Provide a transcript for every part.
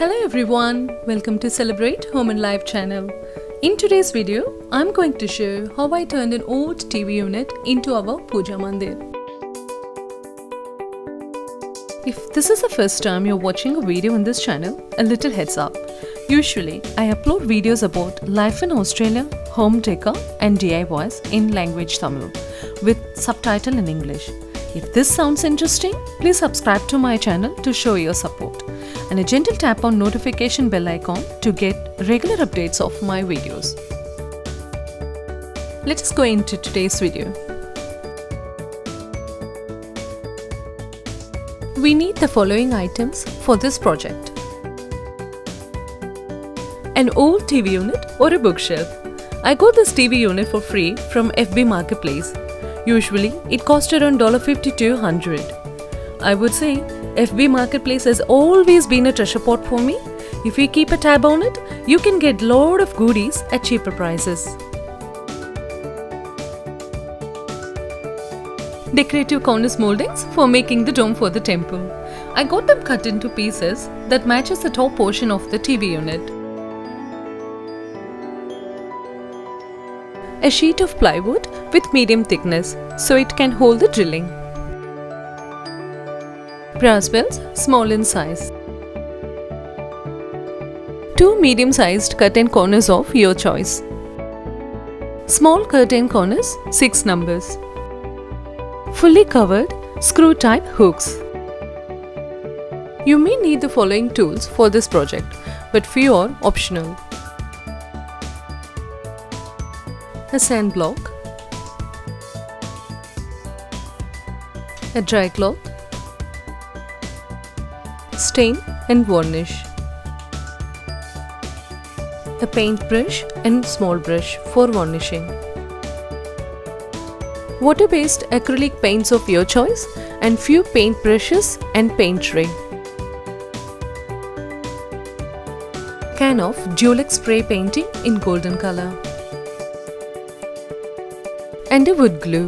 Hello everyone, welcome to Celebrate Home and Life channel. In today's video, I'm going to show how I turned an old TV unit into our Puja Mandir. If this is the first time you're watching a video on this channel, a little heads up. Usually, I upload videos about life in Australia, home decor and DIYs in language Tamil with subtitle in English. If this sounds interesting, please subscribe to my channel to show your support and a gentle tap on notification bell icon to get regular updates of my videos. Let us go into today's video. We need the following items for this project. An old TV unit or a bookshelf. I got this TV unit for free from FB Marketplace. Usually, it cost around $50 to $100. I would say FB Marketplace has always been a treasure pot for me. If you keep a tab on it, you can get a lot of goodies at cheaper prices. Decorative cornice moldings for making the dome for the temple. I got them cut into pieces that matches the top portion of the TV unit. A sheet of plywood with medium thickness so it can hold the drilling. Brass bells, small in size. 2 medium-sized curtain corners of your choice. Small curtain corners, 6 numbers. Fully covered screw-type hooks. You may need the following tools for this project, but few are optional. A sand block, a dry cloth, stain and varnish, a paintbrush and small brush for varnishing, water-based acrylic paints of your choice and few paint brushes and paint tray, can of Dulux spray painting in golden color, and a wood glue.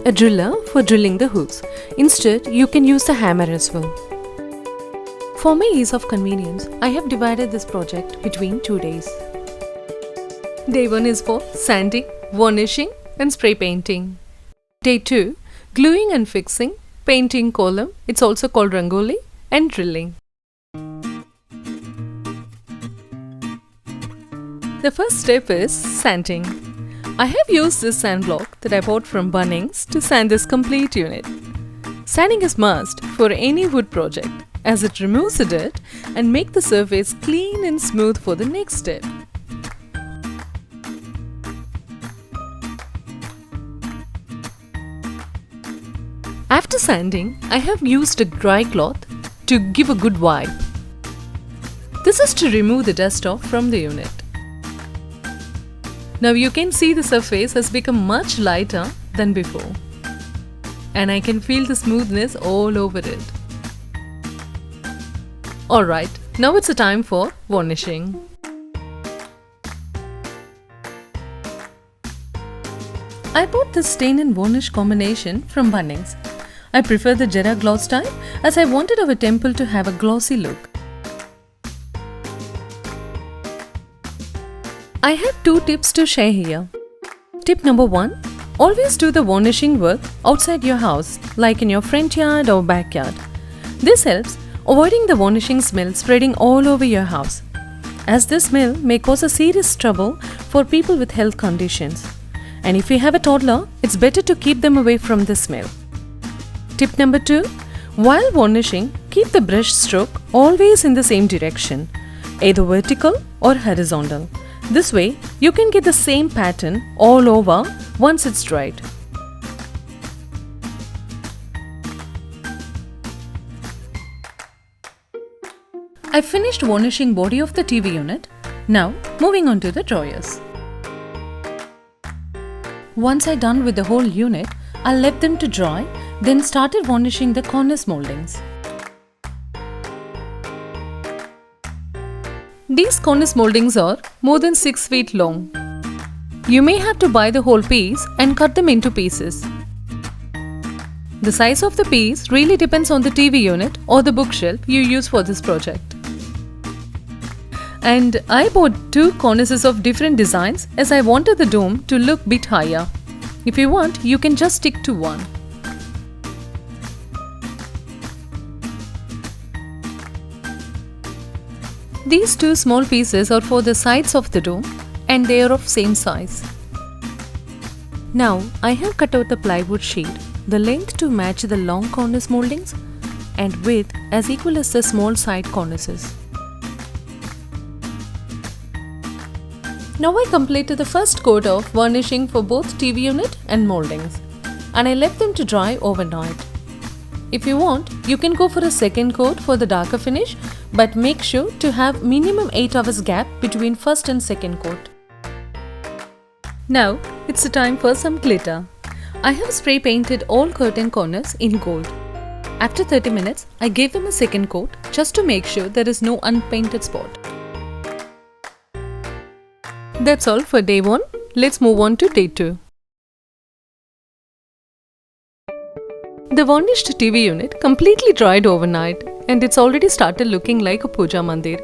A driller for drilling the hooks. Instead, you can use the hammer as well. For my ease of convenience, I have divided this project between 2 days. Day 1 is for sanding, varnishing and spray painting. Day 2, gluing and fixing, painting column, it's also called rangoli, and drilling. The first step is sanding. I have used this sand block that I bought from Bunnings to sand this complete unit. Sanding is must for any wood project as it removes the dirt and makes the surface clean and smooth for the next step. After sanding, I have used a dry cloth to give a good wipe. This is to remove the dust off from the unit. Now you can see the surface has become much lighter than before. And I can feel the smoothness all over it. Alright, now it's a time for varnishing. I bought this stain and varnish combination from Bunnings. I prefer the Jera gloss type as I wanted our temple to have a glossy look. I have 2 tips to share here. Tip number 1. Always do the varnishing work outside your house, like in your front yard or backyard. This helps avoiding the varnishing smell spreading all over your house, as this smell may cause a serious trouble for people with health conditions. And if you have a toddler, it's better to keep them away from the smell. Tip number 2. While varnishing, keep the brush stroke always in the same direction, either vertical or horizontal. This way, you can get the same pattern all over once it's dried. I finished varnishing body of the TV unit. Now, moving on to the drawers. Once I done with the whole unit, I left them to dry, then started varnishing the cornice moldings. These cornice moldings are more than 6 feet long. You may have to buy the whole piece and cut them into pieces. The size of the piece really depends on the TV unit or the bookshelf you use for this project. And I bought 2 cornices of different designs as I wanted the dome to look bit higher. If you want, you can just stick to one. These 2 small pieces are for the sides of the dome and they are of same size. Now I have cut out the plywood sheet, the length to match the long cornice moldings and width as equal as the small side cornices. Now I completed the first coat of varnishing for both TV unit and moldings and I left them to dry overnight. If you want, you can go for a second coat for the darker finish, but make sure to have minimum 8 hours gap between first and second coat. Now it's the time for some glitter. I have spray painted all curtain corners in gold. After 30 minutes, I gave them a second coat just to make sure there is no unpainted spot. That's all for day 1. Let's move on to day 2. The varnished TV unit completely dried overnight and it's already started looking like a puja mandir.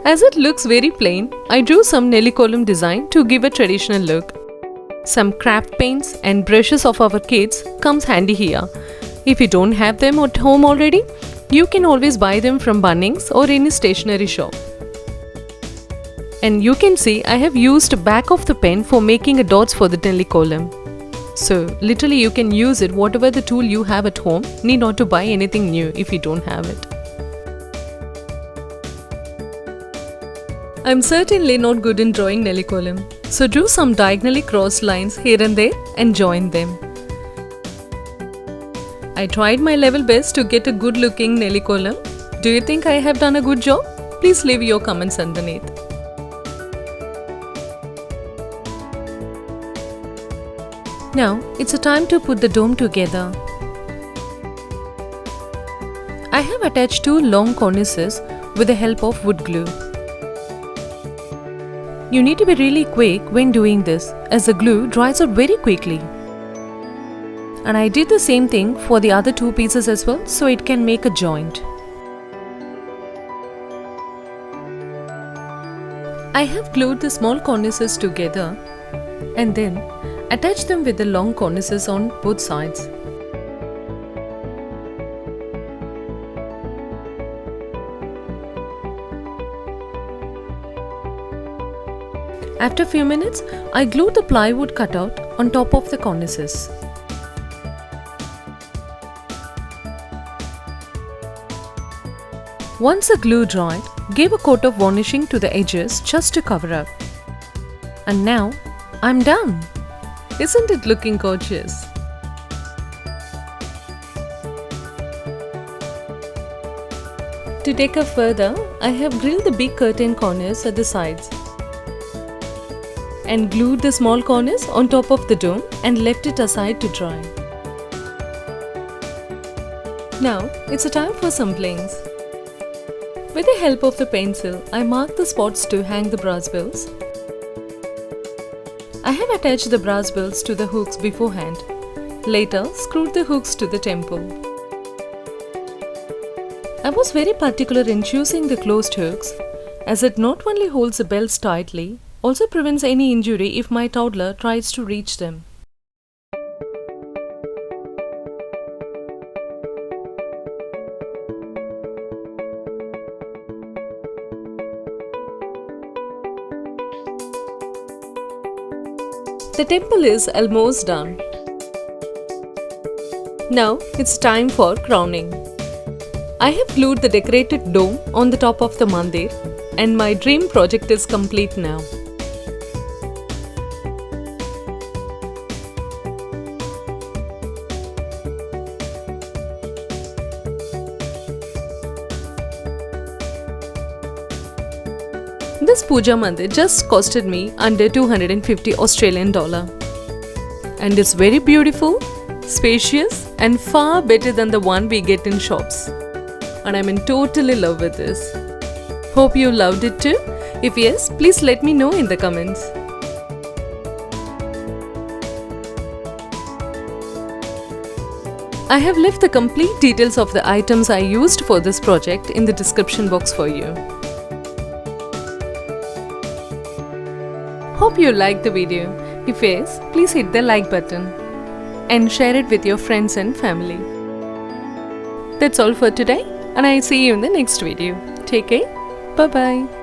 As it looks very plain, I drew some Nellicolam design to give a traditional look. Some craft paints and brushes of our kids comes handy here. If you don't have them at home already, you can always buy them from Bunnings or any stationery shop. And you can see I have used back of the pen for making a dots for the Nellicolam. So literally you can use it whatever the tool you have at home, need not to buy anything new if you don't have it. I'm certainly not good in drawing Nellicolam, so drew some diagonally crossed lines here and there and joined them. I tried my level best to get a good looking Nellicolam. Do you think I have done a good job? Please leave your comments underneath. Now it's a time to put the dome together. I have attached 2 long cornices with the help of wood glue. You need to be really quick when doing this as the glue dries out very quickly. And I did the same thing for the other 2 pieces as well so it can make a joint. I have glued the small cornices together and then attach them with the long cornices on both sides. After a few minutes, I glued the plywood cutout on top of the cornices. Once the glue dried, gave a coat of varnishing to the edges just to cover up. And now I'm done! Isn't it looking gorgeous? To take it further, I have grilled the big curtain corners at the sides and glued the small corners on top of the dome and left it aside to dry. Now it's a time for some blinks. With the help of the pencil, I marked the spots to hang the brass bells. I have attached the brass bells to the hooks beforehand. Later, screwed the hooks to the temple. I was very particular in choosing the closed hooks as it not only holds the bells tightly, also prevents any injury if my toddler tries to reach them. The temple is almost done. Now it's time for crowning. I have glued the decorated dome on the top of the mandir and my dream project is complete now. This puja mandir just costed me under 250 Australian dollar. And it's very beautiful, spacious and far better than the one we get in shops. And I'm in totally love with this. Hope you loved it too. If yes, please let me know in the comments. I have left the complete details of the items I used for this project in the description box for you. Hope you liked the video. If yes, please hit the like button and share it with your friends and family. That's all for today, and I'll see you in the next video. Take care. Bye bye.